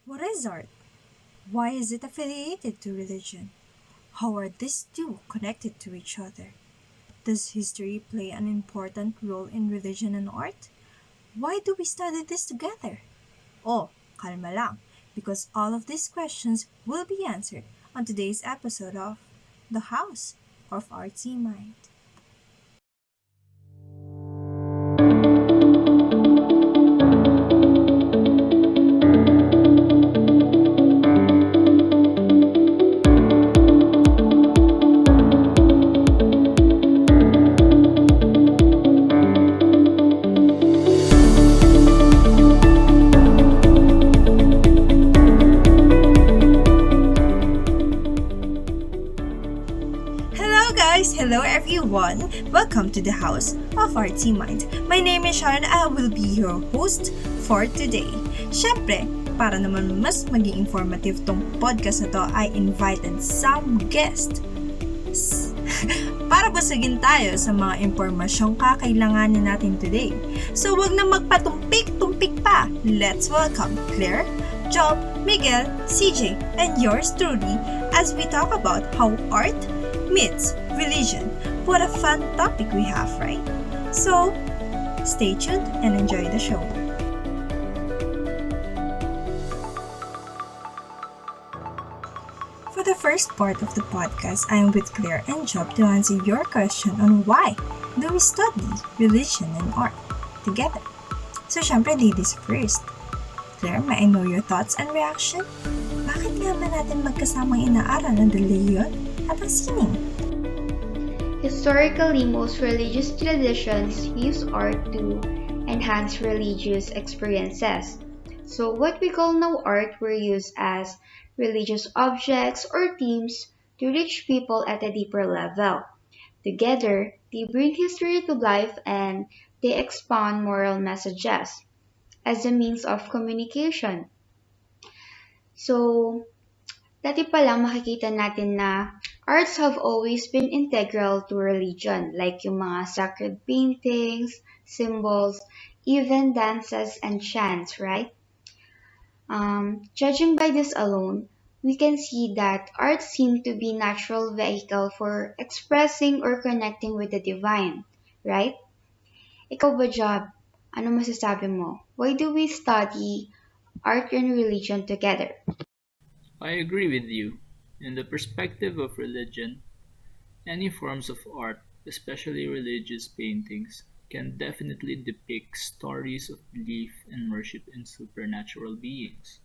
What is art? Why is it affiliated to religion? How are these two connected to each other? Does history play an important role in religion and art? Why do we study this together? Oh, kalma lang, because all of these questions will be answered on today's episode of The House of Artsy Mind. Hello guys! Hello everyone! Welcome to the House of Artsy Mind. My name is Sharen. I will be your host for today. Siyempre, para naman mas maging informative tong podcast na to, I invited some guests para basagin tayo sa mga impormasyong kakailanganin natin today. So wag na magpatumpik-tumpik pa. Let's welcome Claire, Job, Miguel, CJ, and yours truly as we talk about how art meets religion. What a fun topic we have, right? So, stay tuned and enjoy the show. For the first part of the podcast, I am with Claire and Job to answer your question on why do we study religion and art together. So, syempre, ladies first. Claire, may I know your thoughts and reaction? Bakit nga ba natin magkasamang inaaral ang reliyon at ang sining? Historically, most religious traditions use art to enhance religious experiences. So what we call now art were used as religious objects or themes to reach people at a deeper level. Together, they bring history to life and they expound moral messages as a means of communication. So, dati pa lang makikita natin na arts have always been integral to religion, like yung mga sacred paintings, symbols, even dances and chants, right? Judging by this alone, we can see that art seems to be natural vehicle for expressing or connecting with the divine, right? Ikaw ba, Job? Ano masasabi mo? Why do we study art and religion together? I agree with you. In the perspective of religion, any forms of art, especially religious paintings, can definitely depict stories of belief and worship in supernatural beings,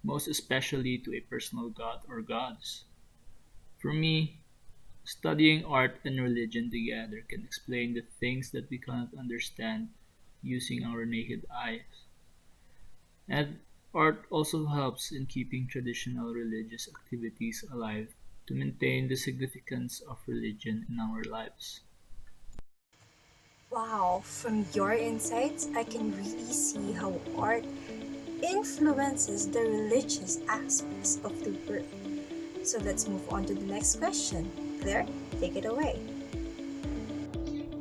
most especially to a personal god or gods. For me, studying art and religion together can explain the things that we cannot understand using our naked eyes. And art also helps in keeping traditional religious activities alive to maintain the significance of religion in our lives. Wow, from your insights, I can really see how art influences the religious aspects of the world. So let's move on to the next question. Claire, take it away.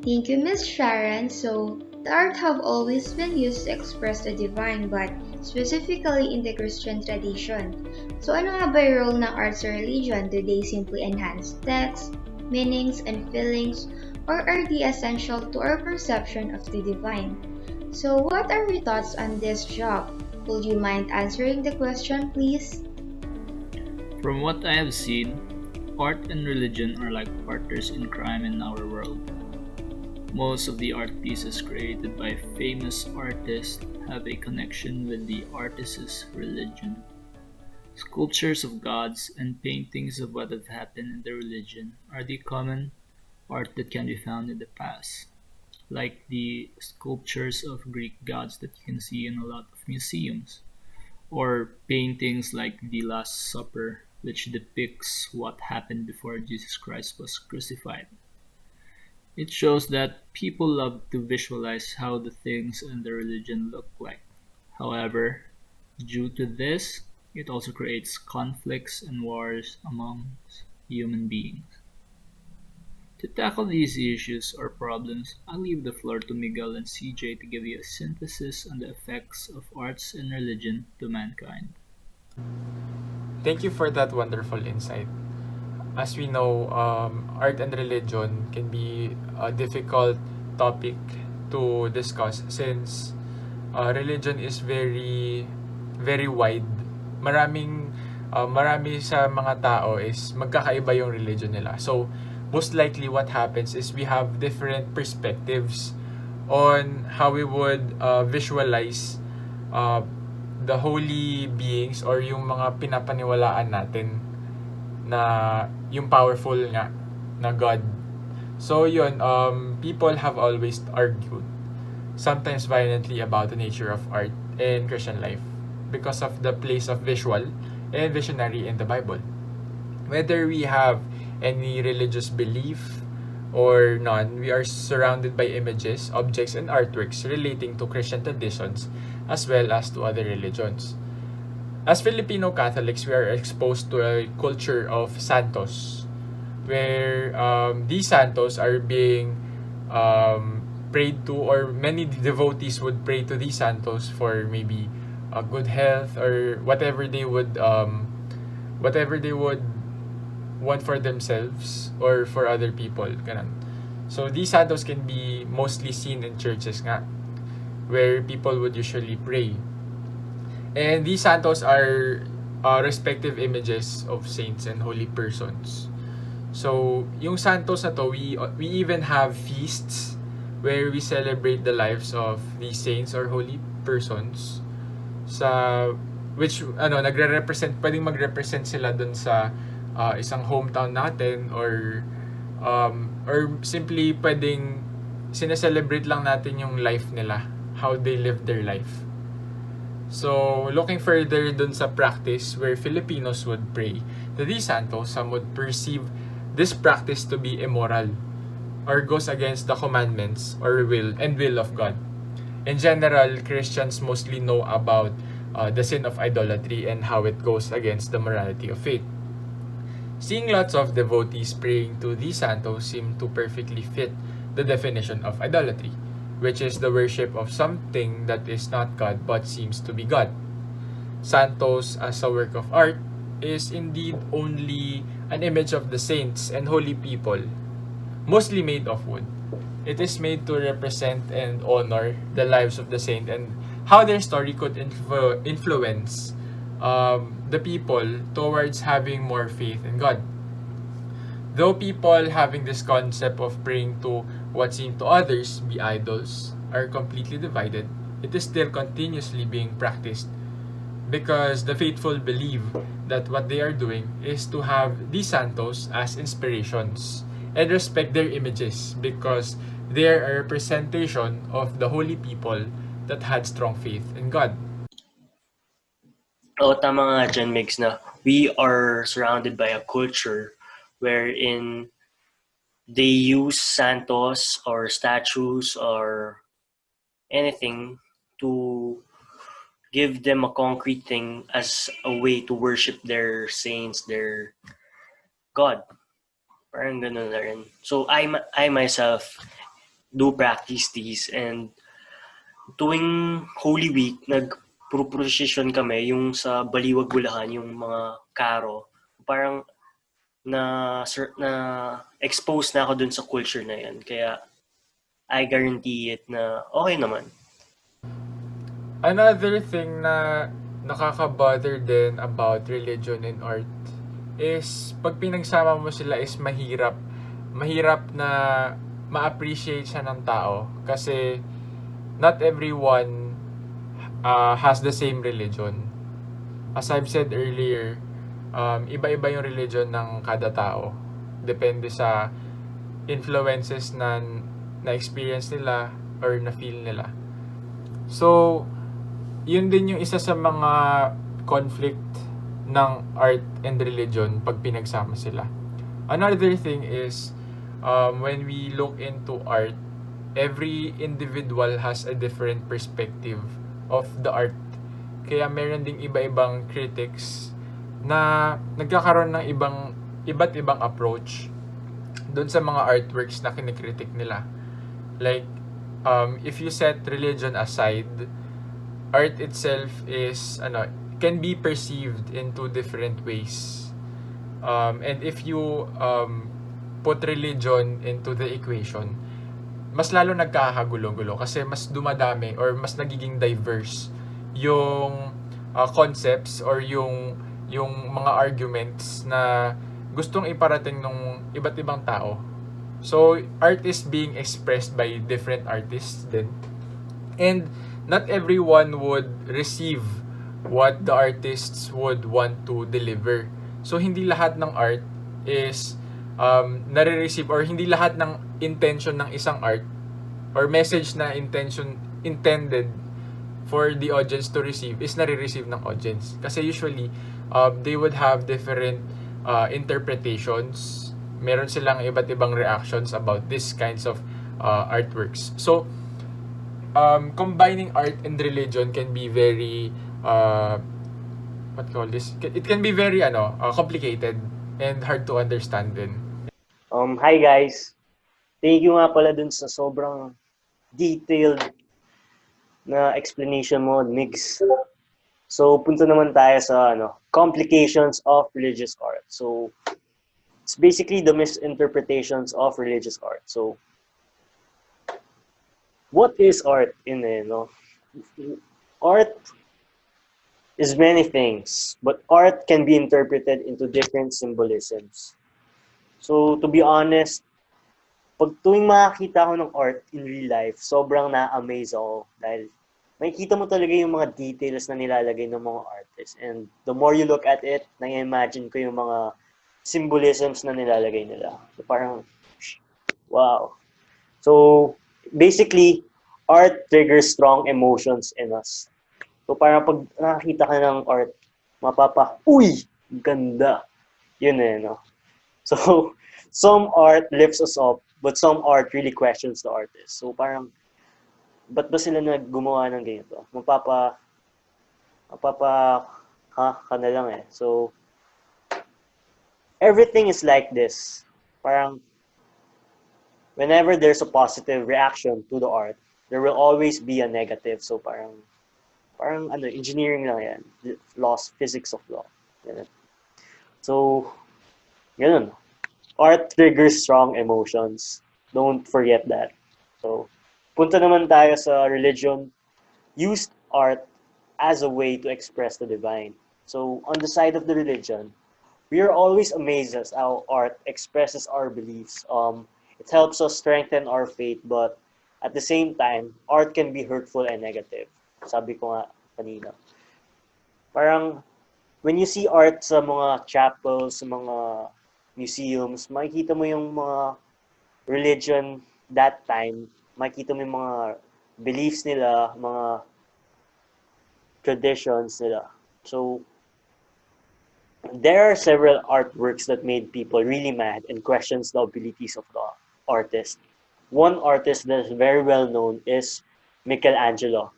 Thank you, Miss Sharon. So, the art have always been used to express the divine, but specifically in the Christian tradition. So, ano nga ba yung role ng art sa religion? Do they simply enhance text, meanings, and feelings, or are they essential to our perception of the divine? So, what are your thoughts on this, Job? Would you mind answering the question, please? From what I have seen, art and religion are like partners in crime in our world. Most of the art pieces created by famous artists have a connection with the artist's religion. Sculptures of gods and paintings of what have happened in the religion are the common art that can be found in the past, like the sculptures of Greek gods that you can see in a lot of museums, or paintings like the Last Supper, which depicts what happened before Jesus Christ was crucified. It shows that people love to visualize how the things in the religion look like. However, due to this, it also creates conflicts and wars among human beings. To tackle these issues or problems, I'll leave the floor to Miguel and CJ to give you a synthesis on the effects of arts and religion to mankind. Thank you for that wonderful insight. As we know, art and religion can be a difficult topic to discuss since religion is very very wide. Marami sa mga tao is magkakaiba yung religion nila. So most likely what happens is we have different perspectives on how we would visualize uh, the holy beings or yung mga pinapaniwalaan natin na yung powerful nga na God. So yun, people have always argued, sometimes violently, about the nature of art in Christian life because of the place of visual and visionary in the Bible. Whether we have any religious belief or none, we are surrounded by images, objects, and artworks relating to Christian traditions as well as to other religions. As Filipino Catholics, we are exposed to a culture of santos, where these santos are being prayed to, or many devotees would pray to these santos for maybe good health or whatever they would want for themselves or for other people. Ganun. So these santos can be mostly seen in churches nga, where people would usually pray. And these santos are respective images of saints and holy persons. So, yung santos na to, we even have feasts where we celebrate the lives of these saints or holy persons sa which pwedeng magrepresent sila dun sa isang hometown natin, or simply pwedeng sineselebrate lang natin yung life nila, how they live their life. So, looking further dun sa practice where Filipinos would pray to these santos, some would perceive this practice to be immoral or goes against the commandments or will of God. In general, Christians mostly know about the sin of idolatry and how it goes against the morality of faith. Seeing lots of devotees praying to these santos seem to perfectly fit the definition of idolatry, which is the worship of something that is not God but seems to be God. Santos as a work of art is indeed only an image of the saints and holy people, mostly made of wood. It is made to represent and honor the lives of the saint and how their story could influence the people towards having more faith in God. Though people having this concept of praying to what seem to others be idols are completely divided, it is still continuously being practiced because the faithful believe that what they are doing is to have these santos as inspirations and respect their images because they are a representation of the holy people that had strong faith in God. Oo, tama nga dyan, Migs, na we are surrounded by a culture wherein they use santos or statues or anything to give them a concrete thing as a way to worship their saints, their God. Parang ganun na rin. So I myself do practice these, and tuwing Holy Week, nag-procession kami, yung sa Baliwag, Bulacan, yung mga karo. Parang na expose na ako dun sa culture na yan. Kaya I guarantee it na okay naman. Another thing na nakaka-bother din about religion and art is pag pinagsama mo sila is mahirap na ma-appreciate siya ng tao kasi not everyone has the same religion. As I've said earlier, iba-iba yung religion ng kada tao. Depende sa influences na experience nila or na feel nila. So, yun din yung isa sa mga conflict ng art and religion pag pinagsama sila. Another thing is, when we look into art, every individual has a different perspective of the art. Kaya meron ding iba-ibang critics na nagkakaroon ng iba't ibang approach doon sa mga artworks na kinikritik nila. Like, if you set religion aside, art itself is can be perceived in two different ways. And if you put religion into the equation, mas lalo nagkakagulo-gulo kasi mas dumadami or mas nagiging diverse yung concepts or yung mga arguments na gustong iparating ng iba't ibang tao. So, art is being expressed by different artists din. And not everyone would receive what the artists would want to deliver. So, hindi lahat ng art is nare-receive or hindi lahat ng intention ng isang art or message na intended for the audience to receive is nare-receive ng audience. Kasi usually, they would have different interpretations. Meron silang iba't ibang reactions about these kinds of artworks. So, combining art and religion can be very it can be very complicated and hard to understand din. Hi guys. Thank you nga pala dun sa sobrang detailed na explanation mo, Migs. So, punta naman tayo sa complications of religious art. So, it's basically the misinterpretations of religious art. So, what is art in it? Art is many things, but art can be interpreted into different symbolisms. So, to be honest, pag tuwing makakita ko ng art in real life, sobrang na-amaze ako dahil makikita mo talaga yung mga details na nilalagay ng mga artists. And the more you look at it, na-imagine ko yung mga symbolisms na nilalagay nila. So, parang, wow. So, basically, art triggers strong emotions in us. So, parang pag nakakita ka ng art, uy, ganda. Yun no? So, some art lifts us up, but some art really questions the artist. So, parang, ba't ba sila gumawa ng ganito? Ka na lang eh. So, everything is like this. Parang, whenever there's a positive reaction to the art, there will always be a negative. So, parang engineering lang yan. Physics of law. Ganun. So, ganun. Art triggers strong emotions. Don't forget that. So, punta naman tayo sa religion. Used art as a way to express the divine. So, on the side of the religion, we are always amazed at how art expresses our beliefs. It helps us strengthen our faith, but at the same time, art can be hurtful and negative. Sabi ko nga kanina. Parang, when you see art sa mga chapels, sa mga museums, makikita mo yung mga religion that time, makikita mo yung mga beliefs nila, mga traditions nila. So, there are several artworks that made people really mad and questions the abilities of the artist. One artist that is very well known is Michelangelo.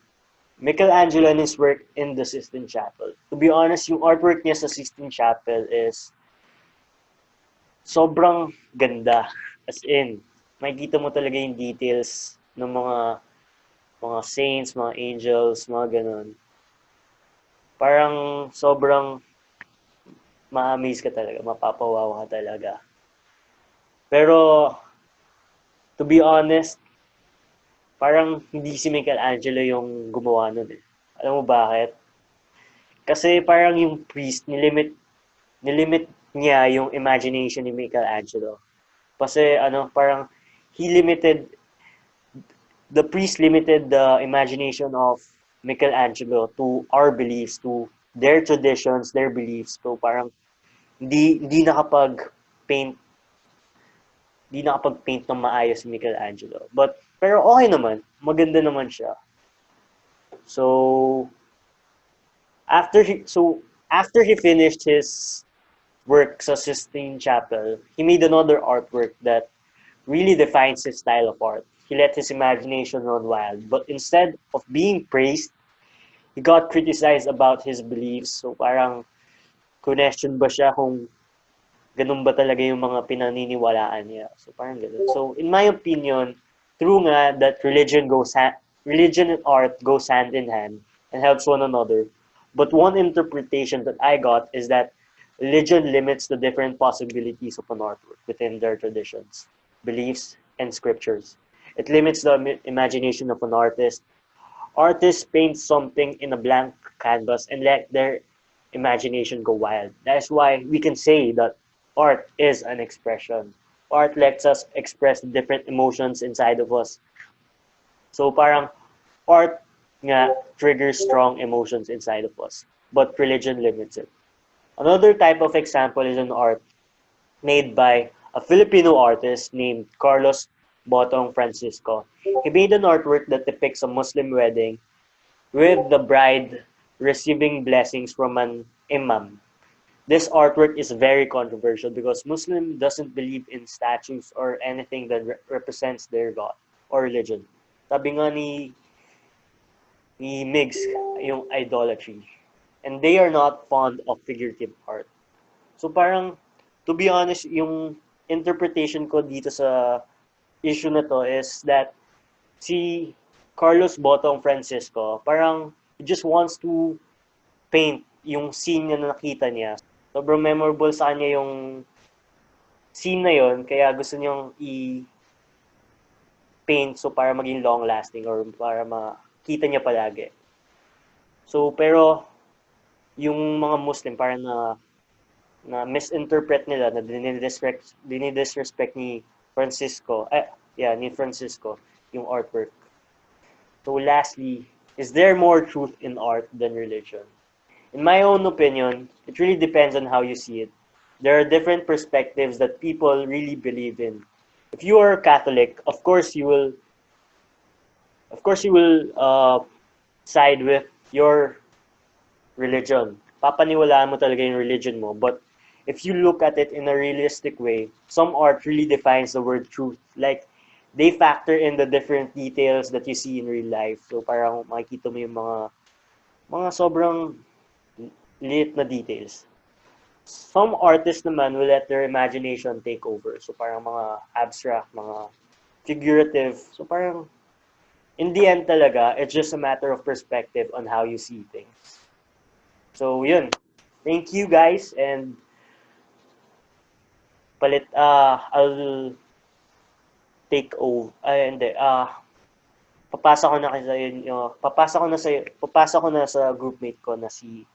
Michelangelo and his work in the Sistine Chapel. To be honest, yung artwork niya sa Sistine Chapel is sobrang ganda. As in, makikita mo talaga yung details ng mga saints, mga angels, mga ganun. Parang sobrang ma-amaze ka talaga, mapapawawa ka talaga. Pero, to be honest, parang hindi si Michelangelo yung gumawa nun eh. Alam mo bakit? Kasi parang yung priest, nilimit niya yung imagination ni Michelangelo. Kasi parang the priest limited the imagination of Michelangelo to our beliefs, to their traditions, their beliefs. So parang hindi nakapag-paint ng maayos si Michelangelo. Pero okay naman, maganda naman siya. So after he finished his work sa Sistine Chapel, he made another artwork that really defines his style of art. He let his imagination run wild, but instead of being praised, he got criticized about his beliefs. So parang question ba siya kung ganun ba talaga yung mga pinaniniwalaan niya. So parang ganun. So in my opinion, true nga that religion and art goes hand in hand and helps one another. But one interpretation that I got is that religion limits the different possibilities of an artwork within their traditions, beliefs, and scriptures. It limits the imagination of an artist. Artists paint something in a blank canvas and let their imagination go wild. That's why we can say that art is an expression. Art lets us express different emotions inside of us. So parang art nga triggers strong emotions inside of us, but religion limits it. Another type of example is an art made by a Filipino artist named Carlos Botong Francisco. He made an artwork that depicts a Muslim wedding with the bride receiving blessings from an imam. This artwork is very controversial because Muslim doesn't believe in statues or anything that represents their god or religion. Sabi nga ni Migs, yung idolatry. And they are not fond of figurative art. So parang, to be honest, yung interpretation ko dito sa issue na to is that si Carlos Botong Francisco, parang he just wants to paint yung scene na nakita niya. Sobrang memorable sa kanya yung scene na yon, kaya gusto niyang i-paint so para maging long lasting or para makita niya palagi. So pero yung mga Muslim parang na misinterpret nila, na dinidisrespect ni Francisco yung artwork. So lastly, is there more truth in art than religion? In my own opinion, it really depends on how you see it. There are different perspectives that people really believe in. If you are Catholic, of course you will side with your religion. Papaniwalaan mo talaga yung religion mo. But if you look at it in a realistic way, some art really defines the word truth. Like, they factor in the different details that you see in real life. So parang makikita mo yung mga sobrang liit na details. Some artists naman will let their imagination take over. So parang mga abstract, mga figurative. So parang in the end talaga, it's just a matter of perspective on how you see things. So yun. Thank you guys, and I'll take over. Papasa ko na sa groupmate ko na si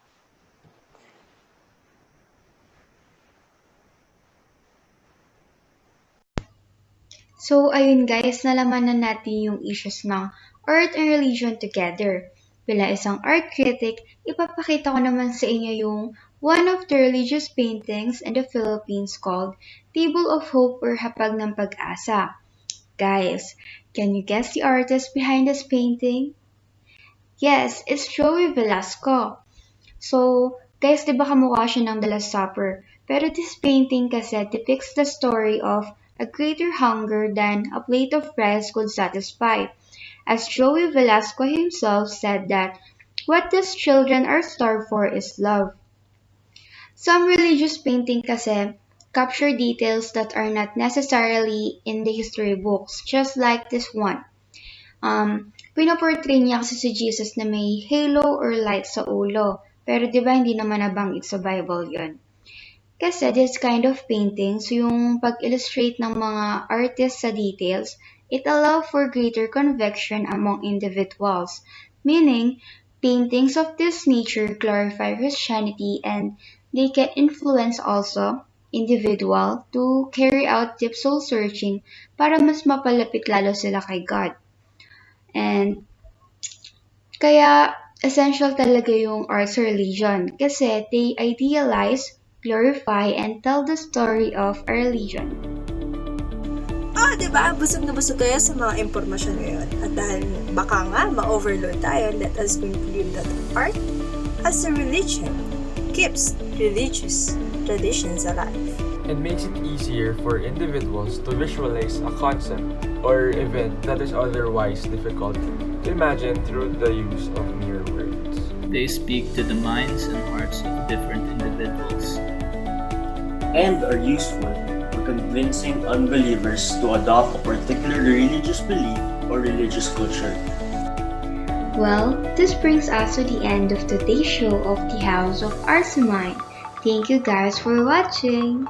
So, ayun guys, nalaman na natin yung issues ng art and religion together. Bilang isang art critic, ipapakita ko naman sa inyo yung one of the religious paintings in the Philippines called Table of Hope or Hapag ng Pag-asa. Guys, can you guess the artist behind this painting? Yes, it's Joey Velasco. So, guys, diba kamukha siya ng The Last Supper? Pero this painting kasi depicts the story of a greater hunger than a plate of rice could satisfy. As Joey Velasco himself said that, what these children are starved for is love. Some religious painting kasi capture details that are not necessarily in the history books, just like this one. Pinaportray niya kasi si Jesus na may halo or light sa ulo, pero diba hindi naman nabanggit sa Bible yon. Kasi this kind of paintings, yung pag-illustrate ng mga artists sa details, it allows for greater conviction among individuals, meaning paintings of this nature glorify Christianity and they can influence also individual to carry out deep soul searching para mas mapalapit lalo sila kay God. And kaya essential talaga yung arts or religion kasi they idealize, glorify, and tell the story of a religion. Diba? Busog na busog kayo sa mga impormasyon ngayon. At dahil baka nga ma-overload tayo, let us conclude that art as a religion keeps religious traditions alive. And makes it easier for individuals to visualize a concept or event that is otherwise difficult to imagine through the use of mere words. They speak to the minds and hearts of different individuals and are useful for convincing unbelievers to adopt a particular religious belief or religious culture. Well, this brings us to the end of today's show of the House of Artsy Mind. Thank you guys for watching.